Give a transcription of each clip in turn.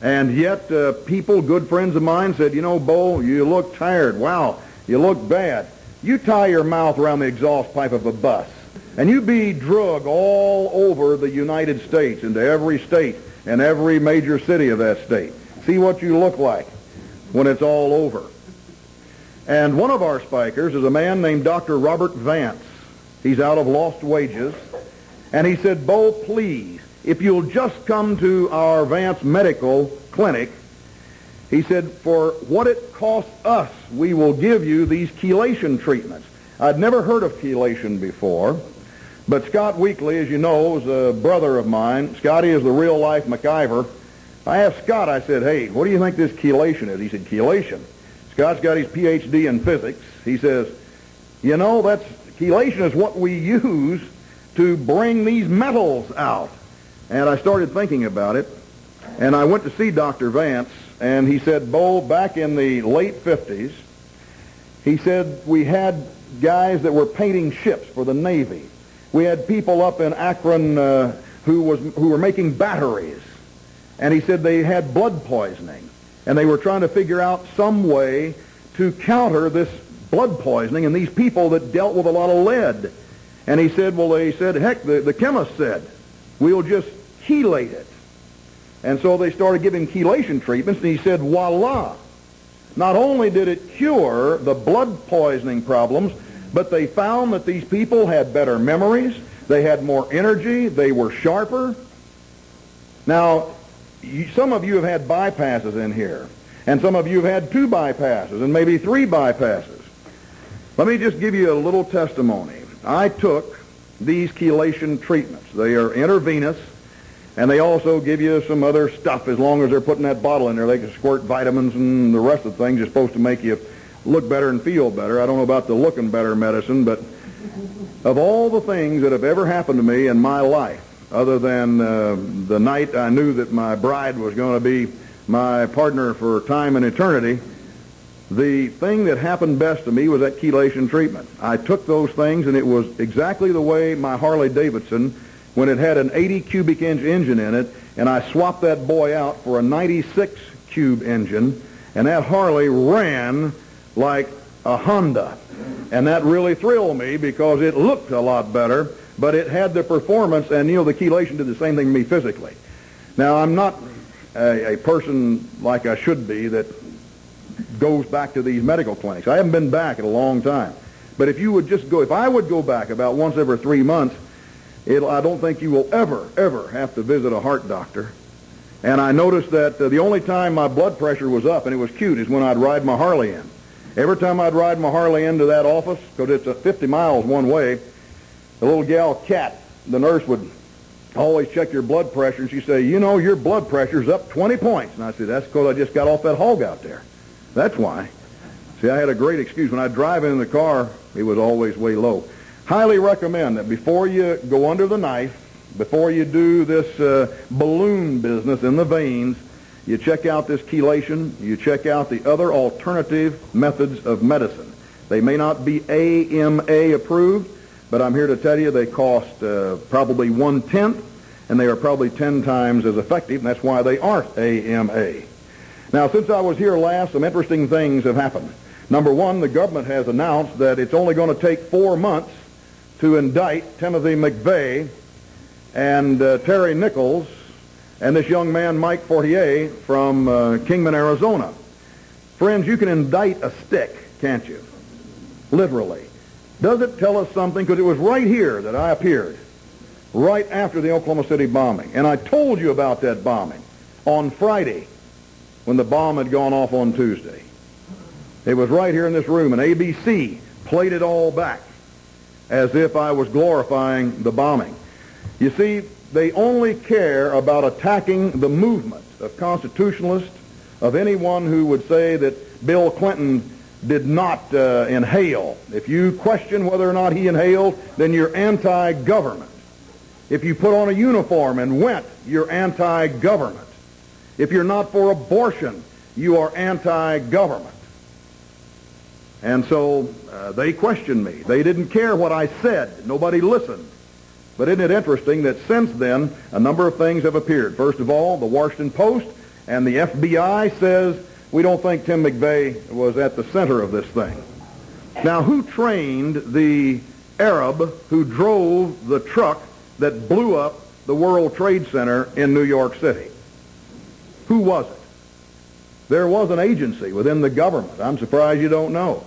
And yet people, good friends of mine, said, you know, Bo, you look tired. Wow, you look bad. You tie your mouth around the exhaust pipe of a bus, and you be drug all over the United States, into every state and every major city of that state. See what you look like when it's all over. And one of our spikers is a man named Dr. Robert Vance. He's out of Lost Wages. And he said, Bo, please, if you'll just come to our Vance Medical Clinic, he said, for what it costs us, we will give you these chelation treatments. I'd never heard of chelation before, but Scott Weekly, as you know, is a brother of mine. Scotty is the real-life MacIver. I asked Scott, I said, hey, what do you think this chelation is? He said, chelation. Scott's got his Ph.D. in physics. He says, you know, chelation is what we use to bring these metals out. And I started thinking about it, and I went to see Dr. Vance, and he said, Bo, back in the late 50s, he said we had guys that were painting ships for the Navy. We had people up in Akron who were making batteries. And he said they had blood poisoning. And they were trying to figure out some way to counter this blood poisoning and these people that dealt with a lot of lead. And he said, well, they said, heck, the chemist said, we'll just chelate it. And so they started giving chelation treatments, and he said, voila. Not only did it cure the blood poisoning problems, but they found that these people had better memories, they had more energy, they were sharper. Now, some of you have had bypasses in here, and some of you have had 2 bypasses, and maybe 3 bypasses. Let me just give you a little testimony. I took these chelation treatments. They are intravenous, and they also give you some other stuff. As long as they're putting that bottle in there, they can squirt vitamins and the rest of the things are supposed to make you look better and feel better. I don't know about the looking better medicine, but of all the things that have ever happened to me in my life, other than the night I knew that my bride was going to be my partner for time and eternity, the thing that happened best to me was that chelation treatment. I took those things, and it was exactly the way my Harley Davidson, when it had an 80 cubic inch engine in it, and I swapped that boy out for a 96 cube engine, and that Harley ran like a Honda. And that really thrilled me because it looked a lot better, but it had the performance, and you know, the chelation did the same thing to me physically. Now, I'm not a person like I should be that goes back to these medical clinics. I haven't been back in a long time. But if you would just go, if I would go back about once every 3 months, I don't think you will ever have to visit a heart doctor. And I noticed that the only time my blood pressure was up, and it was cute, is when I'd ride my Harley in. Every time I'd ride my Harley into that office, because it's 50 miles one way, the little gal, Kat, the nurse, would always check your blood pressure, and she'd say, you know, your blood pressure's up 20 points. And I said, that's because I just got off that hog out there. That's why. See, I had a great excuse. When I'd drive in the car, it was always way low. Highly recommend that before you go under the knife, before you do this balloon business in the veins, you check out this chelation, you check out the other alternative methods of medicine. They may not be AMA approved, but I'm here to tell you they cost probably 1/10, and they are probably 10 times as effective, and that's why they aren't AMA. Now, since I was here last, some interesting things have happened. Number one, the government has announced that it's only going to take 4 months to indict Timothy McVeigh and Terry Nichols and this young man, Mike Fortier, from Kingman, Arizona. Friends, you can indict a stick, can't you? Literally. Does it tell us something? Because it was right here that I appeared, right after the Oklahoma City bombing. And I told you about that bombing on Friday when the bomb had gone off on Tuesday. It was right here in this room, and ABC played it all back as if I was glorifying the bombing. You see, they only care about attacking the movement of constitutionalists, of anyone who would say that Bill Clinton did not inhale. If you question whether or not he inhaled, then you're anti-government. If you put on a uniform and went, you're anti-government. If you're not for abortion, you are anti-government. And so they questioned me. They didn't care what I said. Nobody listened. But isn't it interesting that since then, a number of things have appeared. First of all, the Washington Post And the FBI says, we don't think Tim McVeigh was at the center of this thing. Now, who trained the Arab who drove the truck that blew up the World Trade Center in New York City? Who was it? There was an agency within the government. I'm surprised you don't know.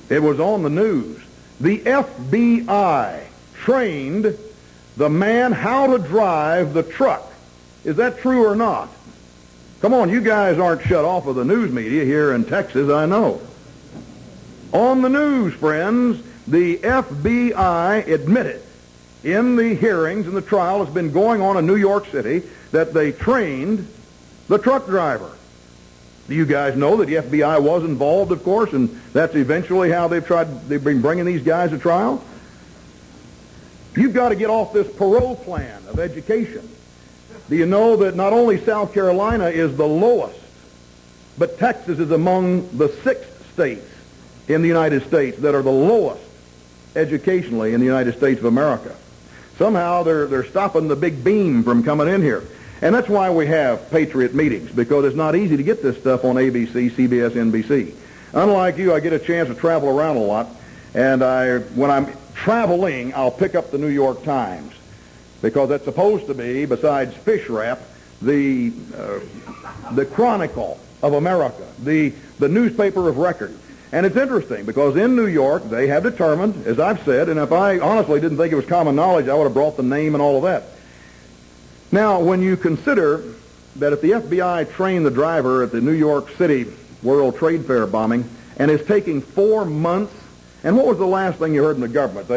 It was on the news. The FBI trained the man how to drive the truck. Is that true or not? Come on, you guys aren't shut off of the news media here in Texas, I know. On the news, friends, the FBI admitted in the hearings and the trial that's been going on in New York City that they trained the truck driver. Do you guys know that the FBI was involved, of course, and that's eventually how they've been bringing these guys to trial? You've got to get off this parole plan of education. Do you know that not only South Carolina is the lowest, but Texas is among the 6 states in the United States that are the lowest educationally in the United States of America? Somehow they're stopping the big beam from coming in here. And that's why we have Patriot meetings, because it's not easy to get this stuff on ABC, CBS, NBC. Unlike you, I get a chance to travel around a lot, and when I'm traveling, I'll pick up the New York Times, because that's supposed to be, besides fish wrap, the Chronicle of America, the newspaper of record. And it's interesting, because in New York, they have determined, as I've said, and if I honestly didn't think it was common knowledge, I would have brought the name and all of that. Now, when you consider that if the FBI trained the driver at the New York City World Trade Fair bombing, and it's taking 4 months, and what was the last thing you heard in the government?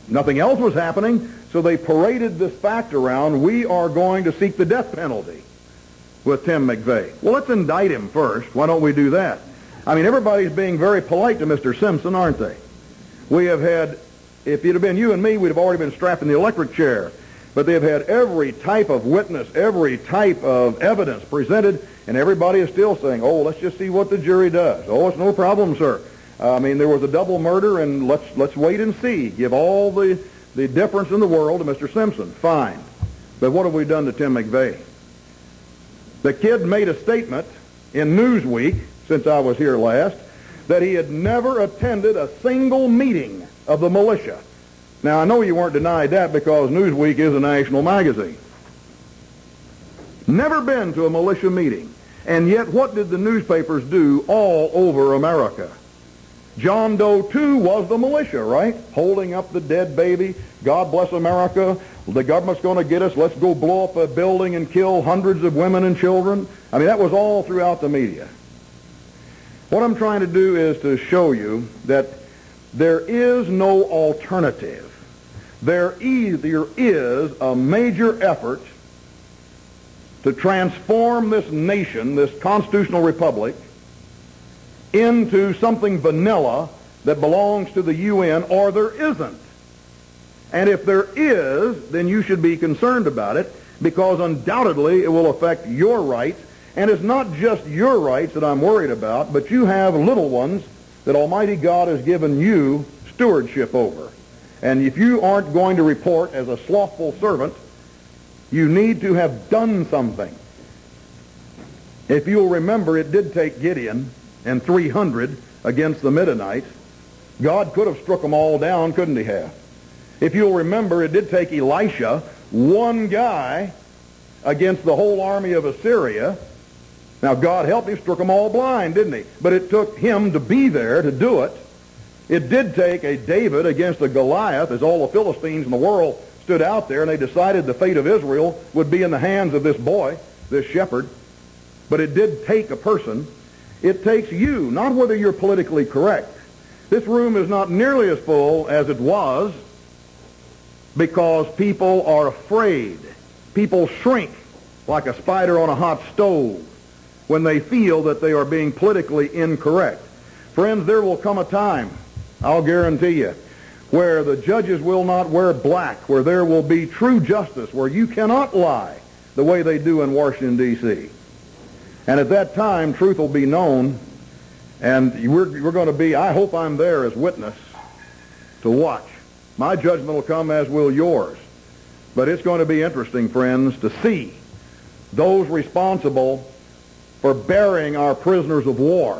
Nothing else was happening, so they paraded this fact around, we are going to seek the death penalty with Tim McVeigh. Well, let's indict him first. Why don't we do that? I mean, everybody's being very polite to Mr. Simpson, aren't they? We have had, if it had been you and me, we'd have already been strapped in the electric chair. But they've had every type of witness, every type of evidence presented, and everybody is still saying, oh, let's just see what the jury does. Oh, it's no problem, sir. I mean, there was a double murder, and let's wait and see. Give all the difference in the world to Mr. Simpson. Fine. But what have we done to Tim McVeigh? The kid made a statement in Newsweek, since I was here last, that he had never attended a single meeting of the militia. Now, I know you weren't denied that because Newsweek is a national magazine. Never been to a militia meeting. And yet, what did the newspapers do all over America? John Doe 2 was the militia, right? Holding up the dead baby. God bless America. The government's going to get us. Let's go blow up a building and kill hundreds of women and children. I mean, that was all throughout the media. What I'm trying to do is to show you that there is no alternative. There either is a major effort to transform this nation, this constitutional republic, into something vanilla that belongs to the UN, or there isn't. And if there is, then you should be concerned about it, because undoubtedly it will affect your rights. And it's not just your rights that I'm worried about, but you have little ones that Almighty God has given you stewardship over. And if you aren't going to report as a slothful servant, you need to have done something. If you'll remember, it did take Gideon and 300 against the Midianites. God could have struck them all down, couldn't he have? If you'll remember, it did take Elisha, one guy, against the whole army of Assyria. Now, God helped him, struck them all blind, didn't he? But it took him to be there to do it. It did take a David against a Goliath, as all the Philistines in the world stood out there, and they decided the fate of Israel would be in the hands of this boy, this shepherd. But it did take a person. It takes you, not whether you're politically correct. This room is not nearly as full as it was because people are afraid. People shrink like a spider on a hot stove when they feel that they are being politically incorrect. Friends, there will come a time, I'll guarantee you, where the judges will not wear black, where there will be true justice, where you cannot lie the way they do in Washington, D.C. And at that time, truth will be known, and we're going to be, I hope I'm there as witness to watch. My judgment will come, as will yours. But it's going to be interesting, friends, to see those responsible for burying our prisoners of war.